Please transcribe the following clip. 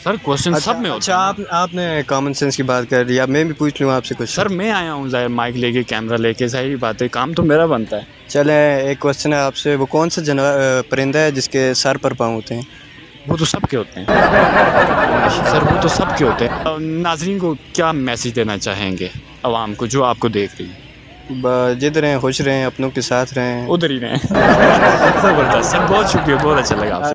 Sir question सब में होता अच्छा है। आपने कॉमन सेंस की बात कर ली, अब मैं भी पूछ लूँ आपसे कुछ। सर मैं आया हूँ ज़ाहिर माइक लेके कैमरा लेके, सही बात है, काम तो मेरा बनता है। चले एक क्वेश्चन है आपसे, वो कौन सा परिंदा है जिसके सर पर पाँव होते हैं? वो तो सबके होते हैं सर, वो तो सबके होते हैं। नाजरीन को क्या मैसेज देना चाहेंगे आवाम को जो आपको देख रही है? जिद रहें, खुश रहें, अपनों के साथ रहें, उधर ही रहें। ज़बरदस्त सर, बहुत शुक्रिया, बहुत अच्छा लगा आपसे।